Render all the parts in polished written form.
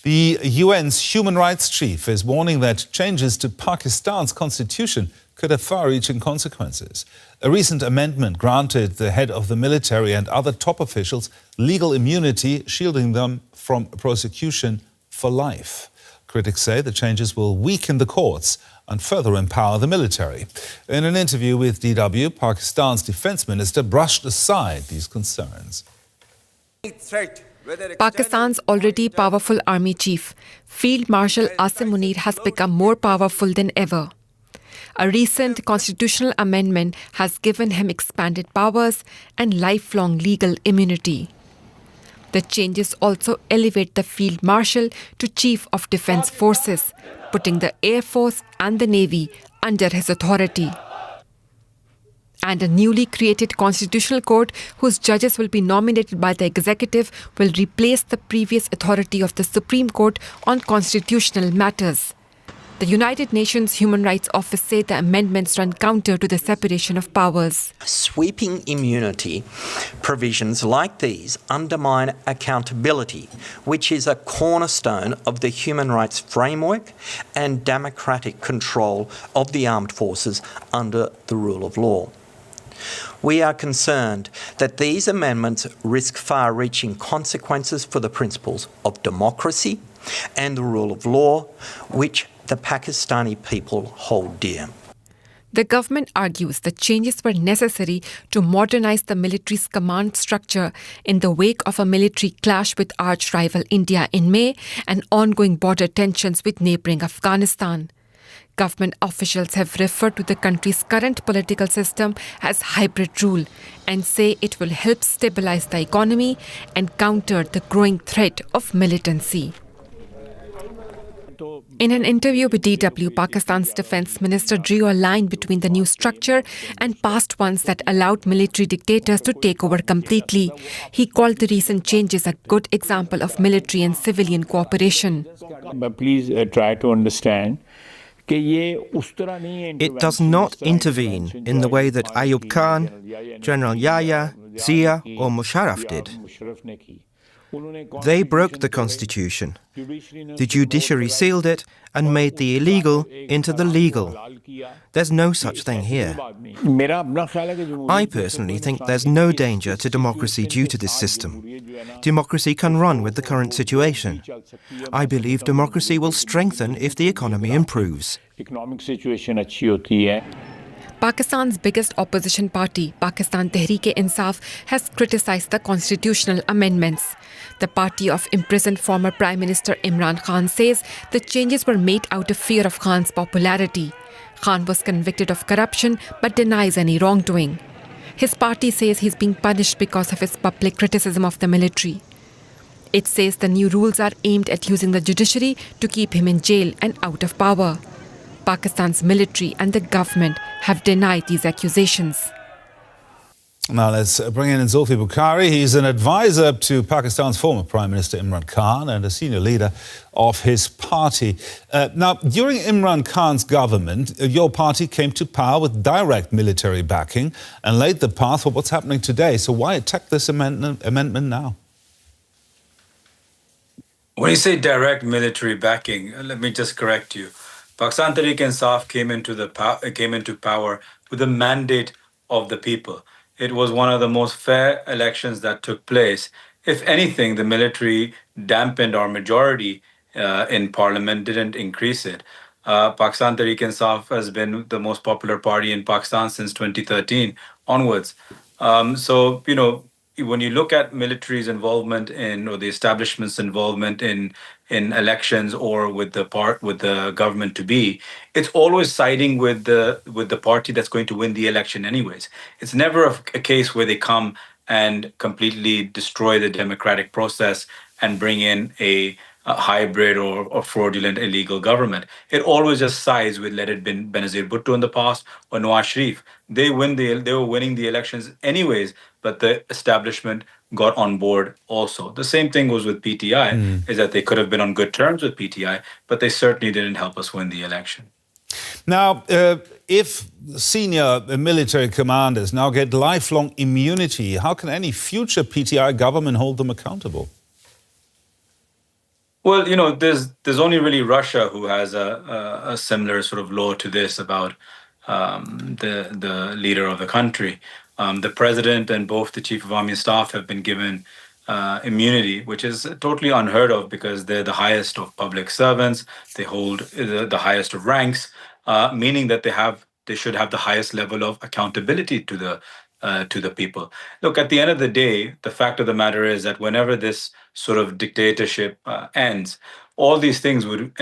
The UN's human rights chief is warning that changes to Pakistan's constitution could have far-reaching consequences. A recent amendment granted the head of the military and other top officials legal immunity, shielding them from prosecution for life. Critics say the changes will weaken the courts and further empower the military. In an interview with DW, Pakistan's defense minister brushed aside these concerns. Pakistan's already powerful army chief, Field Marshal Asim Munir, has become more powerful than ever. A recent constitutional amendment has given him expanded powers and lifelong legal immunity. The changes also elevate the Field Marshal to Chief of Defence Forces, putting the Air Force and the Navy under his authority. And a newly created constitutional court, whose judges will be nominated by the executive, will replace the previous authority of the Supreme Court on constitutional matters. The United Nations Human Rights Office say the amendments run counter to the separation of powers. Sweeping immunity provisions like these undermine accountability, which is a cornerstone of the human rights framework and democratic control of the armed forces under the rule of law. We are concerned that these amendments risk far-reaching consequences for the principles of democracy and the rule of law, which the Pakistani people hold dear. The government argues the changes were necessary to modernize the military's command structure in the wake of a military clash with arch-rival India in May and ongoing border tensions with neighbouring Afghanistan. Government officials have referred to the country's current political system as hybrid rule and say it will help stabilize the economy and counter the growing threat of militancy. In an interview with DW, Pakistan's defense minister drew a line between the new structure and past ones that allowed military dictators to take over completely. He called the recent changes a good example of military and civilian cooperation. But please try to understand. It does not intervene in the way that Ayub Khan, General Yahya, Zia or Musharraf did. They broke the constitution. The judiciary sealed it and made the illegal into the legal. There's no such thing here. I personally think there's no danger to democracy due to this system. Democracy can run with the current situation. I believe democracy will strengthen if the economy improves. Pakistan's biggest opposition party, Pakistan Tehreek-e-Insaf, has criticized the constitutional amendments. The party of imprisoned former Prime Minister Imran Khan says the changes were made out of fear of Khan's popularity. Khan was convicted of corruption but denies any wrongdoing. His party says he's being punished because of his public criticism of the military. It says the new rules are aimed at using the judiciary to keep him in jail and out of power. Pakistan's military and the government have denied these accusations. Now let's bring in Zulfi Bukhari. He's an advisor to Pakistan's former Prime Minister Imran Khan and a senior leader of his party. Now, during Imran Khan's government, your party came to power with direct military backing and laid the path for what's happening today. So why attack this amendment now? When you say direct military backing, let me just correct you. Pakistan Tehreek-e-Insaf came into power with a mandate of the people. It was one of the most fair elections that took place. If anything, the military dampened our majority in parliament, didn't increase it. Pakistan Tehreek-e-Insaf has been the most popular party in Pakistan since 2013 onwards. So, you know, when you look at military's involvement or the establishment's involvement in elections or with the government to be, it's always siding with the party that's going to win the election anyways. It's never a case where they come and completely destroy the democratic process and bring in a hybrid or fraudulent illegal government. It always just sides with, let it be Benazir Bhutto in the past or Nawaz Sharif. They were winning the elections anyways, but the establishment got on board also. The same thing was with PTI, is that they could have been on good terms with PTI, but they certainly didn't help us win the election. Now, if senior military commanders now get lifelong immunity, how can any future PTI government hold them accountable? Well, there's only really Russia who has a similar sort of law to this about the leader of the country. The president and both the chief of army staff have been given immunity, which is totally unheard of because they're the highest of public servants. They hold the highest of ranks, meaning that they should have the highest level of accountability to the people. Look, at the end of the day, the fact of the matter is that whenever this sort of dictatorship ends, all these things would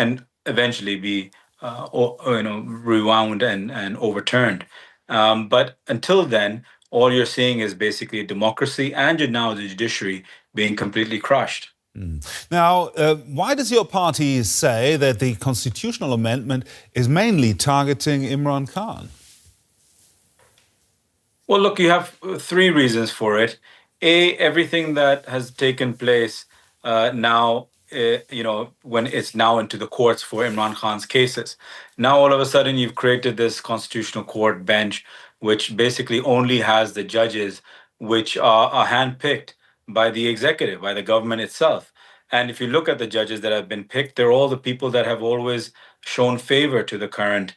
eventually be rewound and overturned. But until then, all you're seeing is basically democracy and now the judiciary being completely crushed. Now, why does your party say that the constitutional amendment is mainly targeting Imran Khan? Well, look, you have three reasons for it. Everything that has taken place now, when it's now into the courts for Imran Khan's cases. Now, all of a sudden, you've created this constitutional court bench, which basically only has the judges which are handpicked by the executive, by the government itself. And if you look at the judges that have been picked, they're all the people that have always shown favor to the current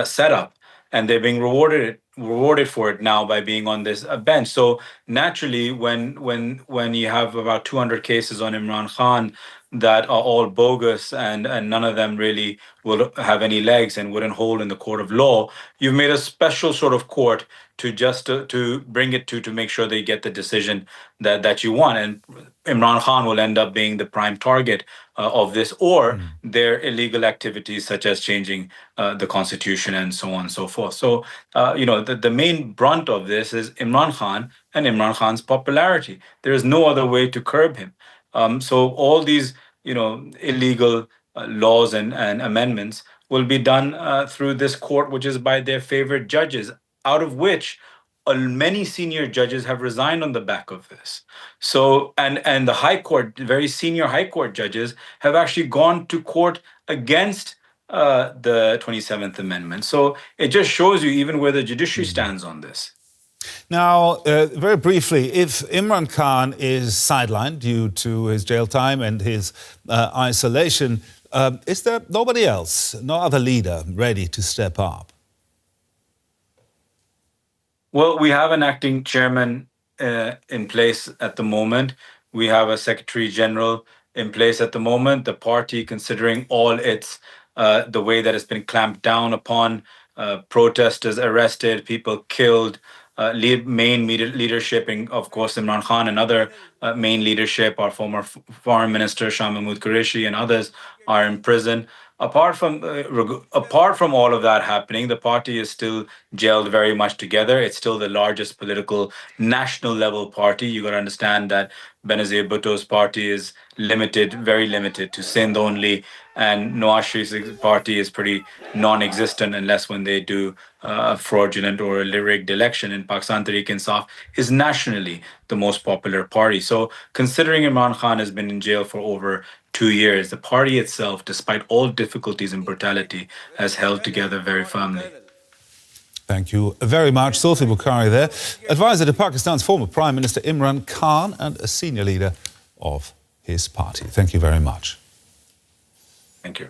setup. And they're being rewarded for it now by being on this bench. So naturally, when you have about 200 cases on Imran Khan that are all bogus and none of them really will have any legs and wouldn't hold in the court of law, you've made a special sort of court to bring it to make sure they get the decision that you want. And Imran Khan will end up being the prime target of this, or their illegal activities such as changing the constitution and so on and so forth. So, the main brunt of this is Imran Khan and Imran Khan's popularity. There is no other way to curb him. So all these, illegal laws and amendments will be done through this court, which is by their favorite judges, out of which many senior judges have resigned on the back of this. So, and the High Court, very senior High Court judges have actually gone to court against the 27th Amendment. So it just shows you even where the judiciary stands on this. Now, very briefly, if Imran Khan is sidelined due to his jail time and his isolation, is there nobody else, no other leader ready to step up? Well, we have an acting chairman in place at the moment. We have a secretary general in place at the moment. The party, considering all its the way that it's been clamped down upon, protesters arrested, people killed, main leadership, of course, Imran Khan and other main leadership, our former foreign minister Shah Mahmood Qureshi and others are in prison. Apart from all of that happening, the party is still gelled very much together. It's still the largest political national level party. You got to understand that Benazir Bhutto's party is very limited to Sindh only, and Nawaz Sharif's party is pretty non-existent unless when they do a fraudulent or a rigged election. And Pakistan Tehreek-e-Insaf is nationally the most popular party. So considering Imran Khan has been in jail for over 2 years, the party itself, despite all difficulties and brutality, has held together very firmly. Thank you very much. Zulfi Bukhari there, advisor to Pakistan's former Prime Minister Imran Khan and a senior leader of his party. Thank you very much. Thank you.